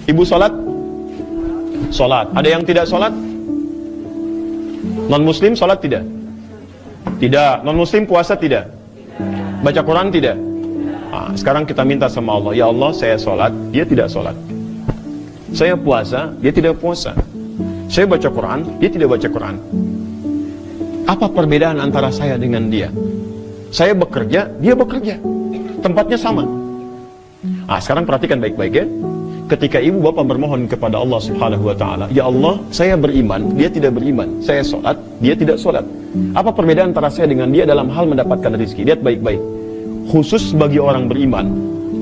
Ibu sholat? Sholat. Ada yang tidak sholat? Non-muslim sholat tidak? Tidak. Non-muslim puasa tidak? Baca Quran tidak? Nah, sekarang kita minta sama Allah, ya Allah, saya sholat, dia tidak sholat. Saya puasa, dia tidak puasa. Saya baca Quran, dia tidak baca Quran. Apa perbedaan antara saya dengan dia? Saya bekerja, dia bekerja. Tempatnya sama. Nah, sekarang perhatikan baik-baik ya. Ketika ibu bapak bermohon kepada Allah Subhanahu wa ta'ala, ya Allah, saya beriman, dia tidak beriman. Saya sholat, dia tidak sholat. Apa perbedaan antara saya dengan dia dalam hal mendapatkan rezeki? Lihat baik-baik. Khusus bagi orang beriman,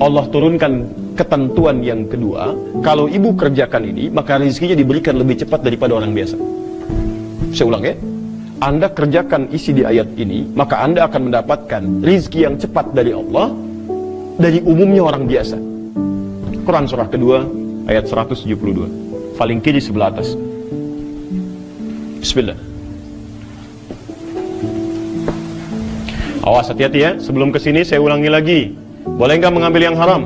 Allah turunkan ketentuan yang kedua. Kalau ibu kerjakan ini, maka rezekinya diberikan lebih cepat daripada orang biasa. Saya ulang ya. Anda kerjakan isi di ayat ini, maka Anda akan mendapatkan rezeki yang cepat dari Allah, dari umumnya orang biasa. Quran surah kedua ayat 172, paling kiri sebelah atas. Bismillah. Awas, hati-hati ya. Sebelum kesini saya ulangi lagi. Boleh nggak mengambil yang haram?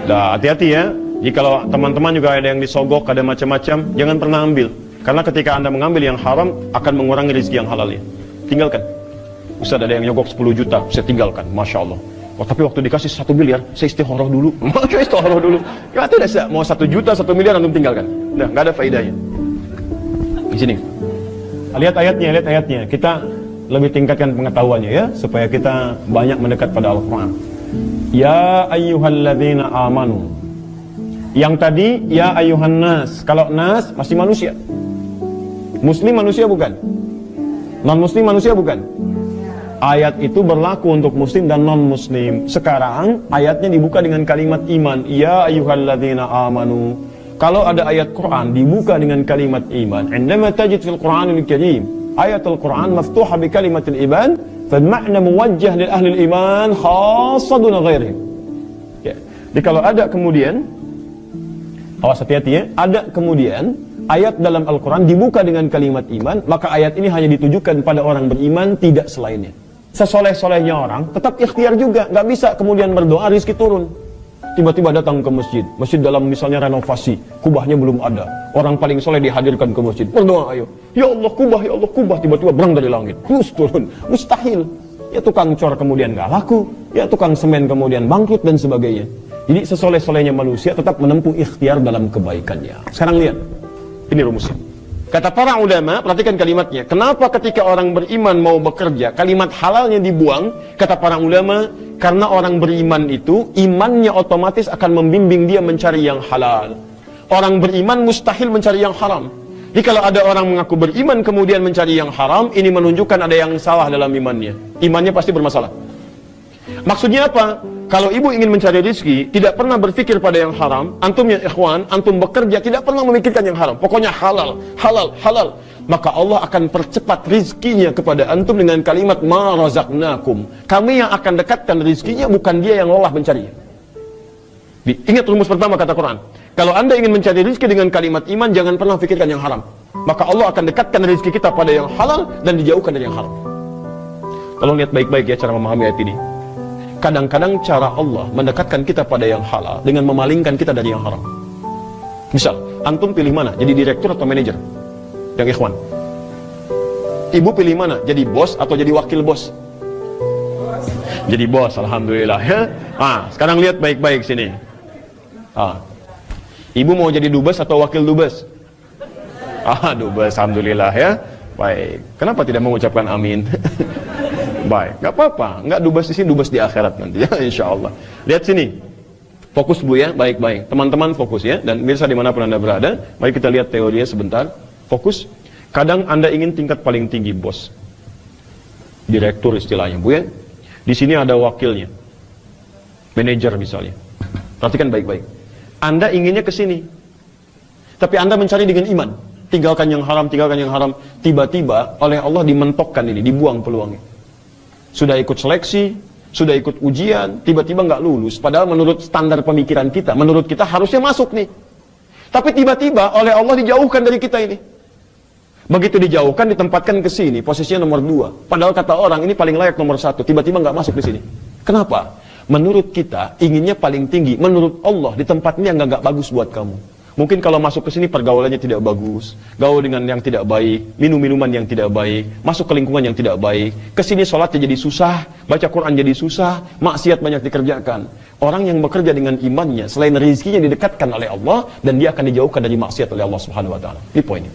Dah, hati-hati ya. Jikalau teman-teman juga ada yang disogok, ada macam-macam, jangan pernah ambil. Karena ketika Anda mengambil yang haram akan mengurangi rezeki yang halalnya. Tinggalkan. Ustaz, ada yang nyogok 10 juta, saya tinggalkan. Masya Allah. Oh, tapi waktu dikasih 1 miliar, saya istikharah dulu. Saya istikharah dulu. Ya, tidak sah. Mau 1 juta, 1 miliar, antum tinggalkan. Nah, nggak ada faedahnya. Di sini. Lihat ayatnya. Kita lebih tingkatkan pengetahuannya ya, supaya kita banyak mendekat pada Al-Quran. Ya ayyuhalladzina amanu. Yang tadi, ya ayyuhan nas. Kalau nas, masih manusia. Muslim manusia bukan? Non-muslim manusia bukan? Ayat itu berlaku untuk muslim dan non-muslim. Sekarang ayatnya dibuka dengan kalimat iman. Ya ayyuhalladzina amanu. Kalau ada ayat Quran dibuka dengan kalimat iman. Indama tajid fil Quranil Karim ayatul Quran maftuha bi kalimatil iman, fal ma'na muwajjah lil ahli iman khassah duna ghairihim. Ya. Jadi kalau ada kemudian, awas hati-hati ya, ada kemudian ayat dalam Al-Quran dibuka dengan kalimat iman, maka ayat ini hanya ditujukan pada orang beriman, tidak selainnya. Sesoleh-solehnya orang tetap ikhtiar juga, nggak bisa kemudian berdoa rezeki turun. Tiba-tiba datang ke masjid dalam misalnya renovasi, kubahnya belum ada, orang paling soleh dihadirkan ke masjid, berdoa ayo, ya Allah kubah, tiba-tiba berang dari langit, terus turun, mustahil. Ya tukang cor kemudian nggak laku, ya tukang semen kemudian bangkrut dan sebagainya. Jadi sesoleh-solehnya manusia tetap menempuh ikhtiar dalam kebaikannya. Sekarang lihat, ini rumusnya. Kata para ulama, perhatikan kalimatnya. Kenapa ketika orang beriman mau bekerja, kalimat halalnya dibuang? Kata para ulama, karena orang beriman itu, imannya otomatis akan membimbing dia mencari yang halal. Orang beriman mustahil mencari yang haram. Jadi kalau ada orang mengaku beriman kemudian mencari yang haram, ini menunjukkan ada yang salah dalam imannya. Imannya pasti bermasalah. Maksudnya apa? Kalau ibu ingin mencari rezeki, tidak pernah berpikir pada yang haram. Antum ya ikhwan, antum bekerja tidak pernah memikirkan yang haram. Pokoknya halal, halal, halal. Maka Allah akan percepat rezekinya kepada antum dengan kalimat ma razaqnakum. Kami yang akan dekatkan rezekinya, bukan dia yang lelah mencarinya. Ingat rumus pertama kata Quran. Kalau anda ingin mencari rezeki dengan kalimat iman, jangan pernah pikirkan yang haram. Maka Allah akan dekatkan rezeki kita pada yang halal dan dijauhkan dari yang haram. Tolong lihat baik-baik ya cara memahami ayat ini. Kadang-kadang cara Allah mendekatkan kita pada yang halal dengan memalingkan kita dari yang haram. Misal, antum pilih mana? Jadi direktur atau manajer? Yang ikhwan. Ibu pilih mana? Jadi bos atau jadi wakil bos? Jadi bos, alhamdulillah ya. Sekarang lihat baik-baik sini. Ibu mau jadi dubes atau wakil dubes? Dubes, alhamdulillah ya. Baik. Kenapa tidak mengucapkan amin? Baik, nggak apa-apa, nggak dubes di sini, dubes di akhirat nanti ya, insya Allah. Lihat sini, fokus bu ya, baik-baik. Teman-teman fokus ya, dan mirsa dimanapun anda berada, mari kita lihat teorinya sebentar. Fokus. Kadang anda ingin tingkat paling tinggi, bos, direktur istilahnya bu ya. Di sini ada wakilnya, manajer misalnya. Perhatikan baik-baik. Anda inginnya ke sini, tapi anda mencari dengan iman. Tinggalkan yang haram, tinggalkan yang haram. Tiba-tiba oleh Allah dimentokkan ini, dibuang peluangnya. Sudah ikut seleksi, sudah ikut ujian, tiba-tiba nggak lulus. Padahal menurut standar pemikiran kita, menurut kita harusnya masuk nih. Tapi tiba-tiba oleh Allah dijauhkan dari kita ini. Begitu dijauhkan, ditempatkan ke sini, posisinya nomor 2. Padahal kata orang ini paling layak nomor 1. Tiba-tiba nggak masuk di sini. Kenapa? Menurut kita, inginnya paling tinggi. Menurut Allah, di tempat ini yang nggak bagus buat kamu. Mungkin kalau masuk ke sini pergaulannya tidak bagus, gaul dengan yang tidak baik, minum minuman yang tidak baik, masuk ke lingkungan yang tidak baik. Ke sini sholatnya jadi susah, baca Quran jadi susah, maksiat banyak dikerjakan. Orang yang bekerja dengan imannya, selain rezekinya didekatkan oleh Allah, dan dia akan dijauhkan dari maksiat oleh Allah Subhanahu Wa Taala. Ini poinnya.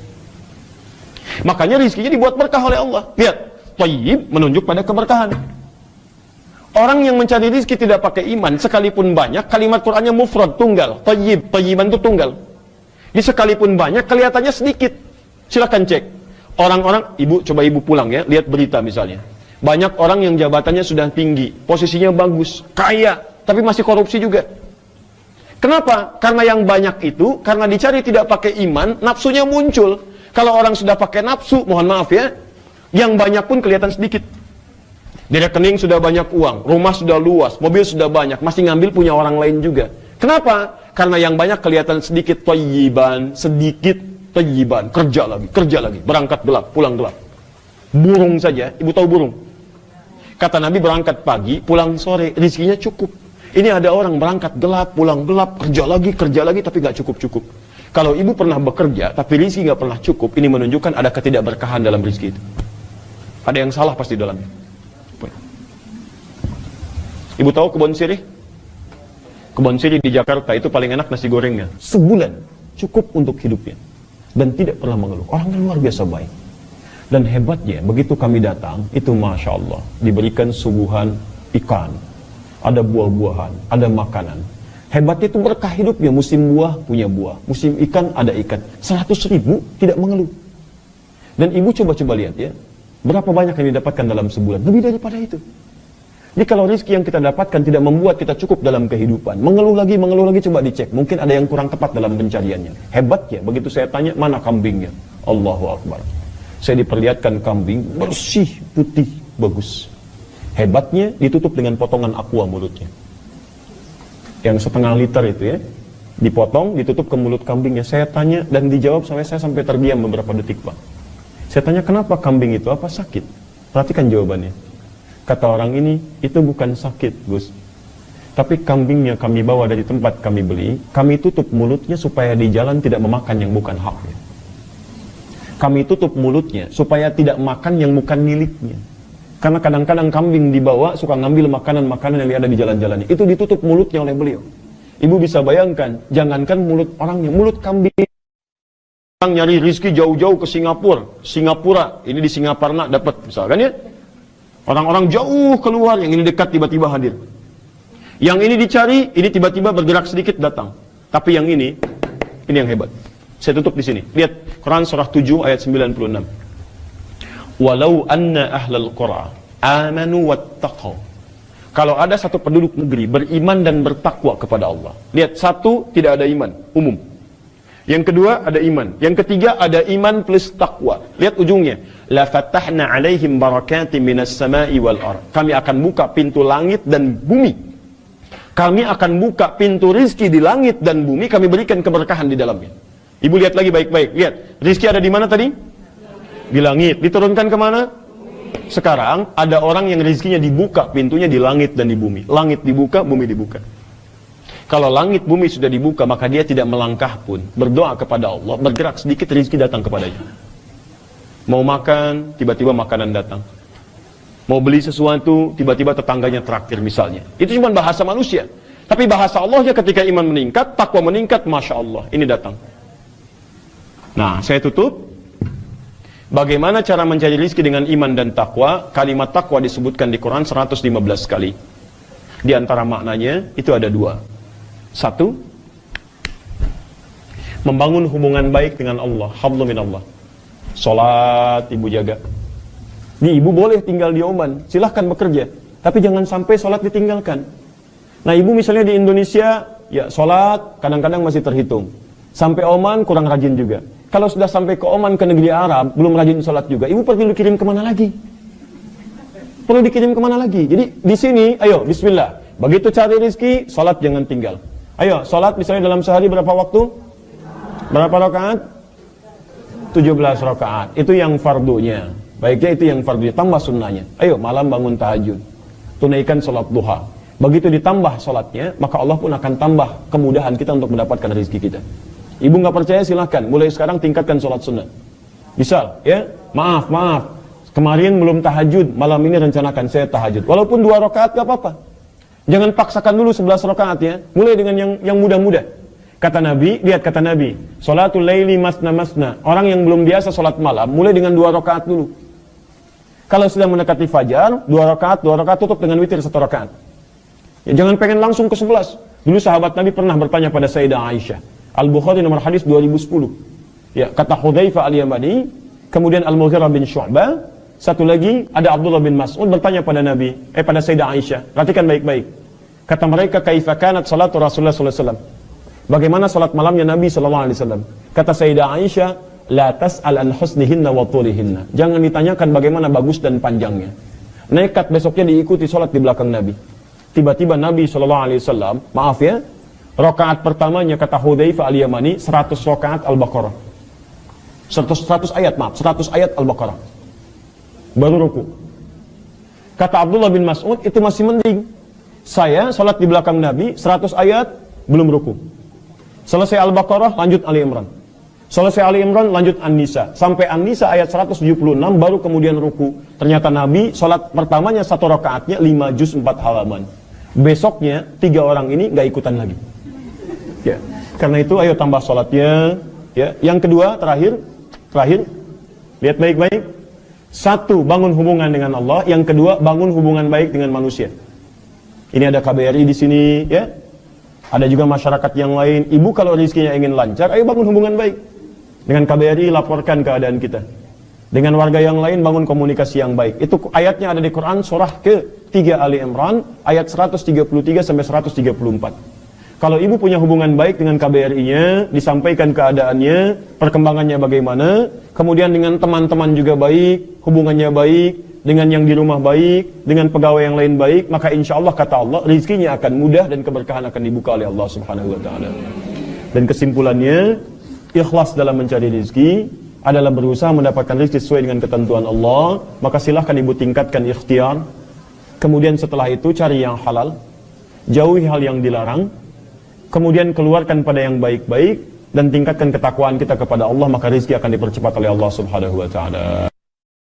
Makanya rezekinya dibuat berkah oleh Allah. Lihat, thayyib menunjuk pada keberkahan. Orang yang mencari rezeki tidak pakai iman, sekalipun banyak, kalimat Qur'annya mufrad, tunggal. Thayyib, thayyiban itu tunggal. Di sekalipun banyak, kelihatannya sedikit. Silakan cek. Orang-orang, coba ibu pulang ya, lihat berita misalnya. Banyak orang yang jabatannya sudah tinggi, posisinya bagus, kaya, tapi masih korupsi juga. Kenapa? Karena yang banyak itu, karena dicari tidak pakai iman, nafsunya muncul. Kalau orang sudah pakai nafsu, mohon maaf ya, yang banyak pun kelihatan sedikit. Di rekening sudah banyak uang, rumah sudah luas, mobil sudah banyak, masih ngambil punya orang lain juga. Kenapa? Karena yang banyak kelihatan sedikit, thayyiban, sedikit thayyiban, kerja lagi, berangkat gelap, pulang gelap. Burung saja, ibu tahu burung? Kata Nabi berangkat pagi, pulang sore, rezekinya cukup. Ini ada orang berangkat gelap, pulang gelap, kerja lagi, tapi nggak cukup-cukup. Kalau ibu pernah bekerja, tapi rezeki nggak pernah cukup, ini menunjukkan ada ketidakberkahan dalam rezeki itu. Ada yang salah pasti dalamnya. Ibu tahu kebun sirih? Kebun sirih di Jakarta itu paling enak nasi gorengnya. Sebulan cukup untuk hidupnya. Dan tidak pernah mengeluh. Orangnya luar biasa baik. Dan hebatnya, begitu kami datang, itu Masya Allah. Diberikan suguhan ikan. Ada buah-buahan, ada makanan. Hebatnya itu berkah hidupnya. Musim buah, punya buah. Musim ikan, ada ikan. 100.000 tidak mengeluh. Dan ibu coba-coba lihat ya. Berapa banyak yang didapatkan dalam sebulan? Lebih daripada itu. Jadi kalau rezeki yang kita dapatkan tidak membuat kita cukup dalam kehidupan, mengeluh lagi, coba dicek. Mungkin ada yang kurang tepat dalam pencariannya. Hebatnya, begitu saya tanya, mana kambingnya? Allahu Akbar. Saya diperlihatkan kambing, bersih, putih, bagus. Hebatnya, ditutup dengan potongan aqua mulutnya. Yang setengah liter itu ya, dipotong, ditutup ke mulut kambingnya. Saya tanya, dan dijawab saya sampai terdiam beberapa detik, Pak. Saya tanya, kenapa kambing itu? Apa sakit? Perhatikan jawabannya. Kata orang ini, itu bukan sakit, Gus. Tapi kambingnya kami bawa dari tempat kami beli, kami tutup mulutnya supaya di jalan tidak memakan yang bukan haknya. Kami tutup mulutnya supaya tidak makan yang bukan miliknya. Karena kadang-kadang kambing dibawa suka ngambil makanan-makanan yang ada di jalan-jalannya. Itu ditutup mulutnya oleh beliau. Ibu bisa bayangkan, jangankan mulut orangnya, mulut kambing. Orang nyari rezeki jauh-jauh ke Singapura, ini di Singaparna dapat misalkan ya. Orang-orang jauh keluar, yang ini dekat tiba-tiba hadir. Yang ini dicari, ini tiba-tiba bergerak sedikit datang. Tapi yang ini yang hebat. Saya tutup di sini. Lihat Quran surah 7 ayat 96. Walau anna ahlal qura amanu wattaqau. Kalau ada satu penduduk negeri beriman dan bertakwa kepada Allah. Lihat, satu tidak ada iman, umum. Yang kedua ada iman. Yang ketiga ada iman plus takwa. Lihat ujungnya. La fatahna alaihim barakatim minas sama'i wal ard. Kami akan buka pintu langit dan bumi. Kami akan buka pintu rizki di langit dan bumi. Kami berikan keberkahan di dalamnya. Ibu lihat lagi baik-baik. Lihat, rizki ada di mana tadi? Di langit. Diturunkan kemana? Sekarang ada orang yang rizkinya dibuka pintunya di langit dan di bumi. Langit dibuka, bumi dibuka. Kalau langit bumi sudah dibuka, maka dia tidak melangkah pun. Berdoa kepada Allah, bergerak sedikit, rezeki datang kepadanya. Mau makan, tiba-tiba makanan datang. Mau beli sesuatu, tiba-tiba tetangganya traktir misalnya. Itu cuma bahasa manusia. Tapi bahasa Allahnya ketika iman meningkat, takwa meningkat, Masya Allah, ini datang. Nah, saya tutup. Bagaimana cara mencari rezeki dengan iman dan takwa? Kalimat takwa disebutkan di Quran 115 kali. Di antara maknanya, itu ada dua. Satu, membangun hubungan baik dengan Allah, hablum minallah. Salat ibu jaga. Nih, ibu boleh tinggal di Oman, silahkan bekerja, tapi jangan sampai salat ditinggalkan. Nah, ibu misalnya di Indonesia, ya salat kadang-kadang masih terhitung. Sampai Oman kurang rajin juga. Kalau sudah sampai ke Oman, ke negeri Arab, belum rajin salat juga, ibu perlu dikirim kemana lagi? Perlu dikirim kemana lagi? Jadi di sini, ayo bismillah. Begitu cari rezeki, salat jangan tinggal. Ayo, sholat misalnya dalam sehari berapa waktu? Berapa rakaat? 17 rakaat. Itu yang fardunya. Baiknya itu yang fardunya, tambah sunnahnya. Ayo, malam bangun tahajud. Tunaikan sholat duha. begitu ditambah sholatnya, maka Allah pun akan tambah kemudahan kita untuk mendapatkan rezeki kita. Ibu nggak percaya, silahkan mulai sekarang tingkatkan sholat sunnah. Misal, ya, maaf, kemarin belum tahajud, malam ini rencanakan saya tahajud. Walaupun 2 rakaat gak apa-apa. Jangan paksakan dulu 11 rakaat ya. Mulai dengan yang mudah-mudah. Kata Nabi, lihat kata Nabi, sholatul laili masna. Orang yang belum biasa sholat malam, mulai dengan 2 rakaat dulu. Kalau sudah mendekati fajar, 2 rakaat tutup dengan witir 1 rakaat. Ya, jangan pengen langsung ke 11. Dulu sahabat Nabi pernah bertanya pada Sayyidah Aisyah. Al-Bukhari nomor hadis 2010. Ya, kata Hudzaifah al-Yamani, kemudian Al-Mughirah bin Syu'bah, satu lagi ada Abdullah bin Mas'ud bertanya pada Nabi, pada Sayyidah Aisyah. Perhatikan baik-baik. Kata mereka, kaifa kanat salatu Rasulullah sallallahu alaihi wasallam? Bagaimana salat malamnya Nabi sallallahu alaihi wasallam? Kata Sayyidah Aisyah, la tas'al an husnihinna wa tulihinna. Jangan ditanyakan bagaimana bagus dan panjangnya. Nekat besoknya diikuti salat di belakang Nabi. Tiba-tiba Nabi SAW, maaf ya, rakaat pertamanya kata Hudzaifah al-Yamani 100 rakaat Al-Baqarah. 100 ayat, 100 ayat Al-Baqarah. Baru ruku. Kata Abdullah bin Mas'ud, itu masih mending. Saya salat di belakang Nabi 100 ayat belum ruku. Selesai Al-Baqarah lanjut Ali Imran. Selesai Ali Imran lanjut An-Nisa. Sampai An-Nisa ayat 176 baru kemudian ruku. Ternyata Nabi salat pertamanya 1 rakaatnya 5 juz 4 halaman. Besoknya 3 orang ini nggak ikutan lagi. Ya. Karena itu ayo tambah salatnya. Ya. Yang kedua terakhir, lihat baik-baik. 1, bangun hubungan dengan Allah. Yang kedua, bangun hubungan baik dengan manusia. Ini ada KBRI di sini, ya. Ada juga masyarakat yang lain. Ibu kalau rezekinya ingin lancar, ayo bangun hubungan baik. Dengan KBRI laporkan keadaan kita. Dengan warga yang lain bangun komunikasi yang baik. Itu ayatnya ada di Quran surah ke-3 Ali Imran ayat 133 sampai 134. Kalau ibu punya hubungan baik dengan KBRI-nya, disampaikan keadaannya, perkembangannya bagaimana, kemudian dengan teman-teman juga baik, hubungannya baik, dengan yang di rumah baik, dengan pegawai yang lain baik, maka insya Allah kata Allah, rezekinya akan mudah dan keberkahan akan dibuka oleh Allah Subhanahu wa Ta'ala. Dan kesimpulannya, ikhlas dalam mencari rezeki adalah berusaha mendapatkan rezeki sesuai dengan ketentuan Allah. Maka silahkan ibu tingkatkan ikhtiar. Kemudian setelah itu cari yang halal, jauhi hal yang dilarang, kemudian keluarkan pada yang baik-baik dan tingkatkan ketakwaan kita kepada Allah, maka rezeki akan dipercepat oleh Allah Subhanahu wa Ta'ala.